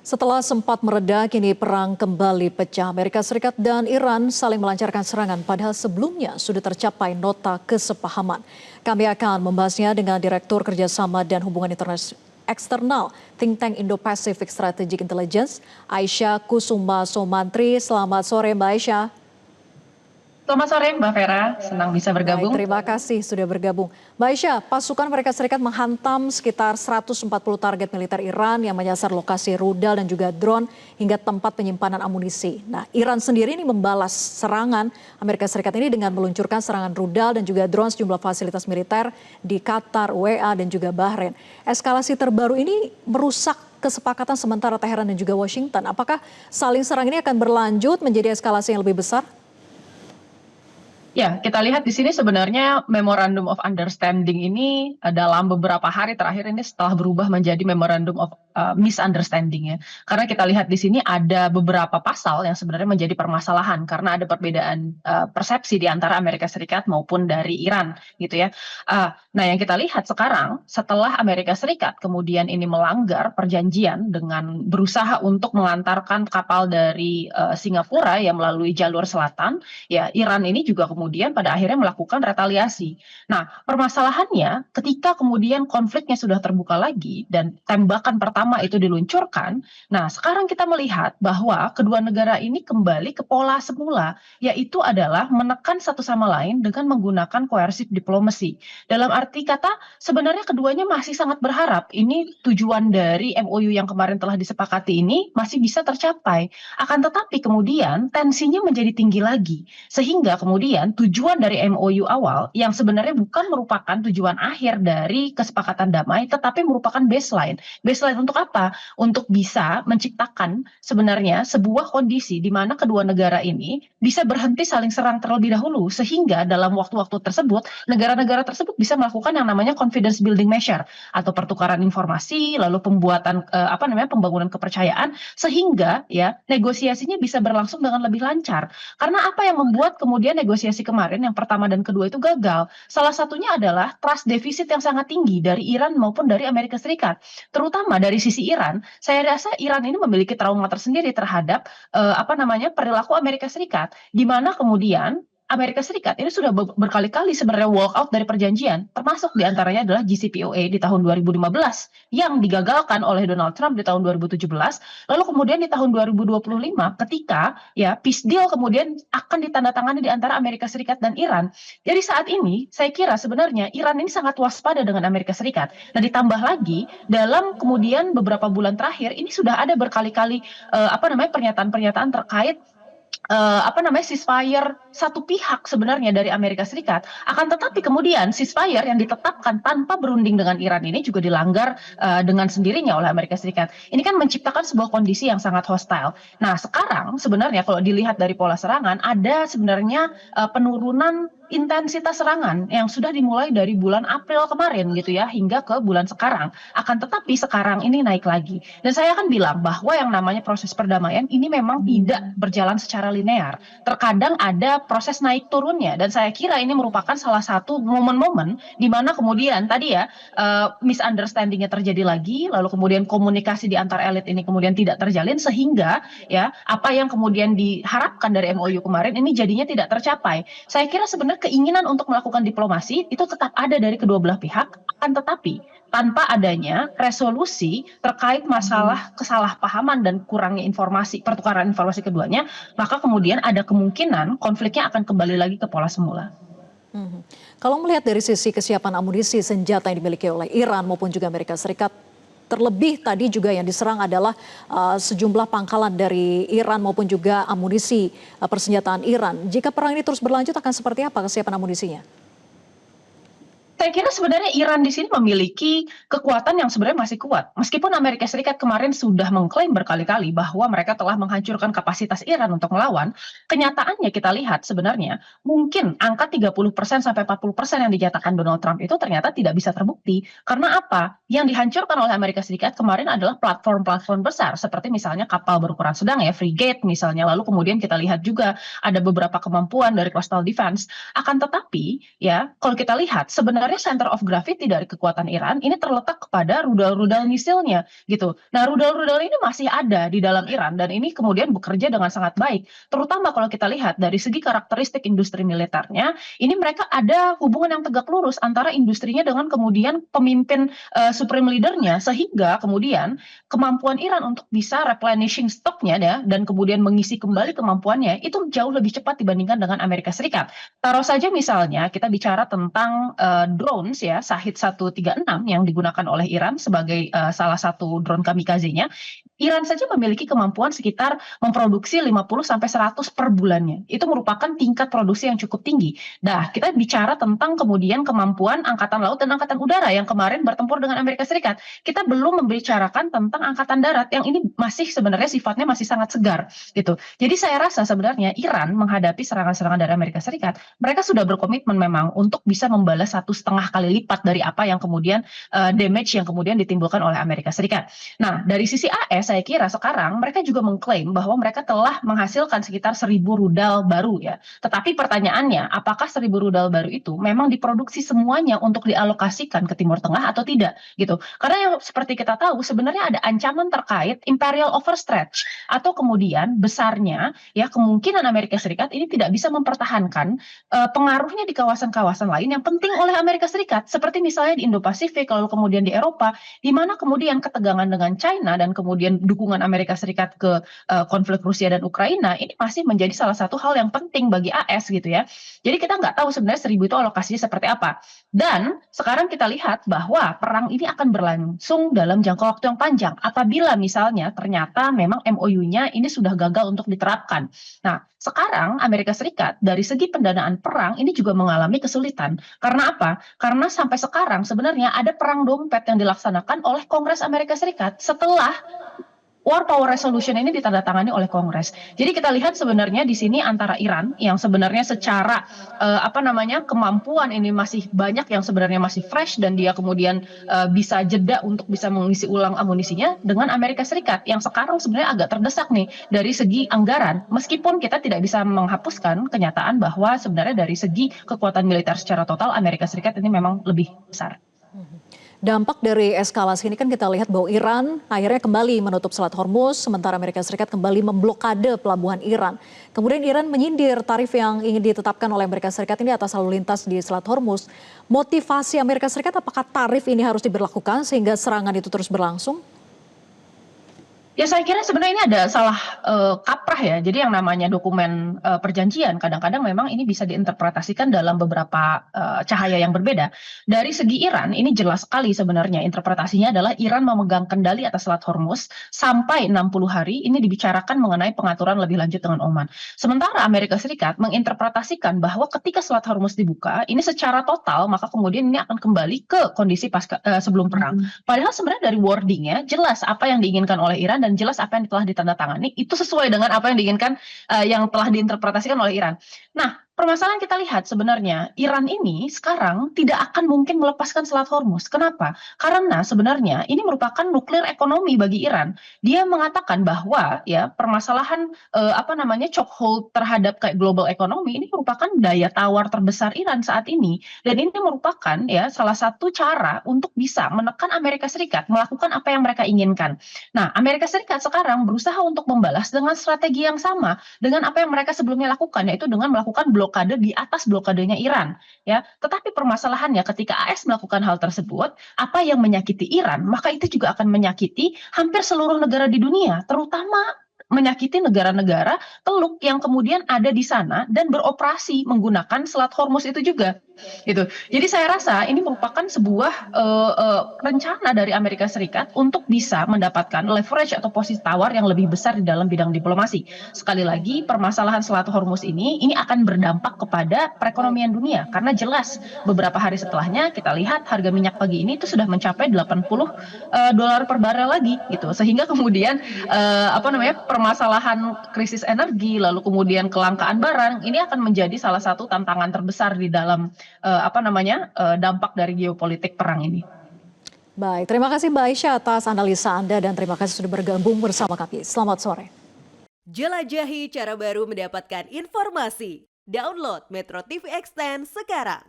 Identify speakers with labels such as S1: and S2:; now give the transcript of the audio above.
S1: Setelah sempat mereda, kini perang kembali pecah. Amerika Serikat dan Iran saling melancarkan serangan, padahal sebelumnya sudah tercapai nota kesepahaman. Kami akan membahasnya dengan Direktur Kerjasama dan Hubungan Eksternal Think Tank Indo-Pacific Strategic Intelligence, Aisyah Kusuma Somantri. Selamat sore, Mbak Aisyah.
S2: Selamat sore Mbak Vera, senang bisa
S1: Baik,
S2: bergabung.
S1: terima kasih sudah bergabung. Mbak Aisyah, pasukan Amerika Serikat menghantam sekitar 140 target militer Iran yang menyasar lokasi rudal dan juga drone hingga tempat penyimpanan amunisi. Nah, Iran sendiri ini membalas serangan Amerika Serikat ini dengan meluncurkan serangan rudal dan juga drone sejumlah fasilitas militer di Qatar, UEA, dan juga Bahrain. Eskalasi terbaru ini merusak kesepakatan sementara Teheran dan juga Washington. Apakah saling serang ini akan berlanjut menjadi eskalasi yang lebih besar?
S2: Ya, kita lihat di sini sebenarnya Memorandum of Understanding ini dalam beberapa hari terakhir ini setelah berubah menjadi Memorandum of Misunderstanding ya. Karena kita lihat di sini ada beberapa pasal yang sebenarnya menjadi permasalahan karena ada perbedaan persepsi di antara Amerika Serikat maupun dari Iran gitu ya. Nah, yang kita lihat sekarang setelah Amerika Serikat kemudian ini melanggar perjanjian dengan berusaha untuk mengantarkan kapal dari Singapura yang melalui jalur selatan, ya Iran ini juga kemudian pada akhirnya melakukan retaliasi. Nah, permasalahannya ketika kemudian konfliknya sudah terbuka lagi dan tembakan pertama itu diluncurkan, nah sekarang kita melihat bahwa kedua negara ini kembali ke pola semula, yaitu adalah menekan satu sama lain dengan menggunakan coercive diplomacy. Dalam arti kata, sebenarnya keduanya masih sangat berharap ini tujuan dari MOU yang kemarin telah disepakati ini masih bisa tercapai. Akan tetapi kemudian tensinya menjadi tinggi lagi, sehingga kemudian tujuan dari MOU awal yang sebenarnya bukan merupakan tujuan akhir dari kesepakatan damai, tetapi merupakan baseline. Baseline untuk apa? Untuk bisa menciptakan sebenarnya sebuah kondisi di mana kedua negara ini bisa berhenti saling serang terlebih dahulu, sehingga dalam waktu-waktu tersebut negara-negara tersebut bisa melakukan yang namanya confidence building measure atau pertukaran informasi, lalu pembuatan pembangunan kepercayaan, sehingga ya negosiasinya bisa berlangsung dengan lebih lancar. Karena apa yang membuat kemudian negosiasi kemarin yang pertama dan kedua itu gagal? Salah satunya adalah trust deficit yang sangat tinggi dari Iran maupun dari Amerika Serikat. Terutama dari sisi Iran, saya rasa Iran ini memiliki trauma tersendiri terhadap perilaku Amerika Serikat, di mana kemudian Amerika Serikat ini sudah berkali-kali sebenarnya walk out dari perjanjian, termasuk diantaranya adalah JCPOA di tahun 2015 yang digagalkan oleh Donald Trump di tahun 2017, lalu kemudian di tahun 2025 ketika ya peace deal kemudian akan ditandatangani di antara Amerika Serikat dan Iran. Jadi saat ini saya kira sebenarnya Iran ini sangat waspada dengan Amerika Serikat. Nah, ditambah lagi dalam kemudian beberapa bulan terakhir ini sudah ada berkali-kali pernyataan-pernyataan terkait ceasefire satu pihak sebenarnya dari Amerika Serikat. Akan tetapi kemudian ceasefire yang ditetapkan tanpa berunding dengan Iran ini juga dilanggar dengan sendirinya oleh Amerika Serikat. Ini kan menciptakan sebuah kondisi yang sangat hostile. Nah, sekarang sebenarnya kalau dilihat dari pola serangan ada sebenarnya penurunan intensitas serangan yang sudah dimulai dari bulan April kemarin gitu ya hingga ke bulan sekarang. Akan tetapi sekarang ini naik lagi. Dan saya akan bilang bahwa yang namanya proses perdamaian ini memang tidak berjalan secara linear. Terkadang ada proses naik turunnya dan saya kira ini merupakan salah satu momen-momen di mana kemudian tadi ya misunderstandingnya terjadi lagi, lalu kemudian komunikasi di antar elit ini kemudian tidak terjalin sehingga ya apa yang kemudian diharapkan dari MOU kemarin ini jadinya tidak tercapai. Saya kira sebenarnya keinginan untuk melakukan diplomasi itu tetap ada dari kedua belah pihak, akan tetapi tanpa adanya resolusi terkait masalah kesalahpahaman dan kurangnya informasi, pertukaran informasi keduanya, maka kemudian ada kemungkinan konfliknya akan kembali lagi ke pola semula.
S1: Kalau melihat dari sisi kesiapan amunisi senjata yang dimiliki oleh Iran maupun juga Amerika Serikat, terlebih tadi juga yang diserang adalah sejumlah pangkalan dari Iran maupun juga amunisi persenjataan Iran. Jika perang ini terus berlanjut akan seperti apa kesiapan amunisinya?
S2: Saya kira sebenarnya Iran di sini memiliki kekuatan yang sebenarnya masih kuat. Meskipun Amerika Serikat kemarin sudah mengklaim berkali-kali bahwa mereka telah menghancurkan kapasitas Iran untuk melawan, kenyataannya kita lihat sebenarnya mungkin angka 30% sampai 40% yang dinyatakan Donald Trump itu ternyata tidak bisa terbukti. Karena apa? Yang dihancurkan oleh Amerika Serikat kemarin adalah platform-platform besar seperti misalnya kapal berukuran sedang ya, frigate misalnya. Lalu kemudian kita lihat juga ada beberapa kemampuan dari coastal defense. Akan tetapi ya, kalau kita lihat sebenarnya sebenarnya center of gravity dari kekuatan Iran ini terletak kepada rudal-rudal misilnya gitu. Nah, rudal-rudal ini masih ada di dalam Iran dan ini kemudian bekerja dengan sangat baik. Terutama kalau kita lihat dari segi karakteristik industri militernya, ini mereka ada hubungan yang tegak lurus antara industrinya dengan kemudian pemimpin supreme leadernya, sehingga kemudian kemampuan Iran untuk bisa replenishing stoknya ya, dan kemudian mengisi kembali kemampuannya itu jauh lebih cepat dibandingkan dengan Amerika Serikat. Taruh saja misalnya kita bicara tentang drones ya, Shahid 136 yang digunakan oleh Iran sebagai salah satu drone kamikaze-nya. Iran saja memiliki kemampuan sekitar memproduksi 50 sampai 100 per bulannya. Itu merupakan tingkat produksi yang cukup tinggi. Nah, kita bicara tentang kemudian kemampuan angkatan laut dan angkatan udara yang kemarin bertempur dengan Amerika Serikat. Kita belum membicarakan tentang angkatan darat yang ini masih sebenarnya sifatnya masih sangat segar gitu. Jadi saya rasa sebenarnya Iran menghadapi serangan-serangan dari Amerika Serikat, mereka sudah berkomitmen memang untuk bisa membalas 1,5 kali lipat dari apa yang kemudian damage yang kemudian ditimbulkan oleh Amerika Serikat. Nah, dari sisi AS saya kira sekarang mereka juga mengklaim bahwa mereka telah menghasilkan sekitar 1.000 rudal baru ya. Tetapi pertanyaannya, apakah 1.000 rudal baru itu memang diproduksi semuanya untuk dialokasikan ke Timur Tengah atau tidak gitu? Karena yang seperti kita tahu sebenarnya ada ancaman terkait imperial overstretch atau kemudian besarnya ya kemungkinan Amerika Serikat ini tidak bisa mempertahankan pengaruhnya di kawasan-kawasan lain yang penting oleh Amerika Serikat seperti misalnya di Indo-Pasifik lalu kemudian di Eropa di mana kemudian ketegangan dengan China dan kemudian dukungan Amerika Serikat ke konflik Rusia dan Ukraina ini masih menjadi salah satu hal yang penting bagi AS gitu ya. Jadi kita nggak tahu sebenarnya 1.000 itu alokasinya seperti apa. Dan sekarang kita lihat bahwa perang ini akan berlangsung dalam jangka waktu yang panjang apabila misalnya ternyata memang MOU-nya ini sudah gagal untuk diterapkan. Nah, sekarang Amerika Serikat dari segi pendanaan perang ini juga mengalami kesulitan. Karena apa? Karena sampai sekarang sebenarnya ada perang dompet yang dilaksanakan oleh Kongres Amerika Serikat setelah War Power Resolution ini ditandatangani oleh Kongres. Jadi kita lihat sebenarnya di sini antara Iran yang sebenarnya secara kemampuan ini masih banyak yang sebenarnya masih fresh dan dia kemudian bisa jeda untuk bisa mengisi ulang amunisinya dengan Amerika Serikat yang sekarang sebenarnya agak terdesak nih dari segi anggaran. Meskipun kita tidak bisa menghapuskan kenyataan bahwa sebenarnya dari segi kekuatan militer secara total Amerika Serikat ini memang lebih besar.
S1: Dampak dari eskalasi ini kan kita lihat bahwa Iran akhirnya kembali menutup Selat Hormuz, sementara Amerika Serikat kembali memblokade pelabuhan Iran. Kemudian Iran menyindir tarif yang ingin ditetapkan oleh Amerika Serikat ini atas lalu lintas di Selat Hormuz. Motivasi Amerika Serikat apakah tarif ini harus diberlakukan sehingga serangan itu terus berlangsung?
S2: Ya saya kira sebenarnya ini ada salah kaprah ya. Jadi yang namanya dokumen perjanjian kadang-kadang memang ini bisa diinterpretasikan dalam beberapa cahaya yang berbeda. Dari segi Iran ini jelas sekali sebenarnya interpretasinya adalah Iran memegang kendali atas Selat Hormuz sampai 60 hari ini dibicarakan mengenai pengaturan lebih lanjut dengan Oman. Sementara Amerika Serikat menginterpretasikan bahwa ketika Selat Hormuz dibuka ini secara total maka kemudian ini akan kembali ke kondisi sebelum perang. Padahal sebenarnya dari wordingnya jelas apa yang diinginkan oleh Iran dan jelas apa yang telah ditandatangani itu sesuai dengan apa yang diinginkan yang telah diinterpretasikan oleh Iran. Nah, permasalahan kita lihat sebenarnya Iran ini sekarang tidak akan mungkin melepaskan Selat Hormuz. Kenapa? Karena sebenarnya ini merupakan nuklir ekonomi bagi Iran. Dia mengatakan bahwa ya permasalahan chokehold terhadap kayak global ekonomi ini merupakan daya tawar terbesar Iran saat ini dan ini merupakan ya salah satu cara untuk bisa menekan Amerika Serikat melakukan apa yang mereka inginkan. Nah, Amerika Serikat sekarang berusaha untuk membalas dengan strategi yang sama dengan apa yang mereka sebelumnya lakukan yaitu dengan melakukan blokade di atas blokadenya Iran ya. Tetapi permasalahannya ketika AS melakukan hal tersebut, apa yang menyakiti Iran, maka itu juga akan menyakiti hampir seluruh negara di dunia, terutama menyakiti negara-negara Teluk yang kemudian ada di sana dan beroperasi menggunakan Selat Hormuz itu juga. Gitu. Jadi saya rasa ini merupakan sebuah rencana dari Amerika Serikat untuk bisa mendapatkan leverage atau posisi tawar yang lebih besar di dalam bidang diplomasi. Sekali lagi permasalahan Selat Hormuz ini akan berdampak kepada perekonomian dunia karena jelas beberapa hari setelahnya kita lihat harga minyak pagi ini itu sudah mencapai $80 per barel lagi gitu. Sehingga kemudian permasalahan krisis energi lalu kemudian kelangkaan barang ini akan menjadi salah satu tantangan terbesar di dalam dampak dari geopolitik perang ini.
S1: Baik, terima kasih Mbak Aisyah atas analisa Anda dan terima kasih sudah bergabung bersama kami. Selamat sore.
S3: Jelajahi cara baru mendapatkan informasi. Download Metro TV Extend sekarang.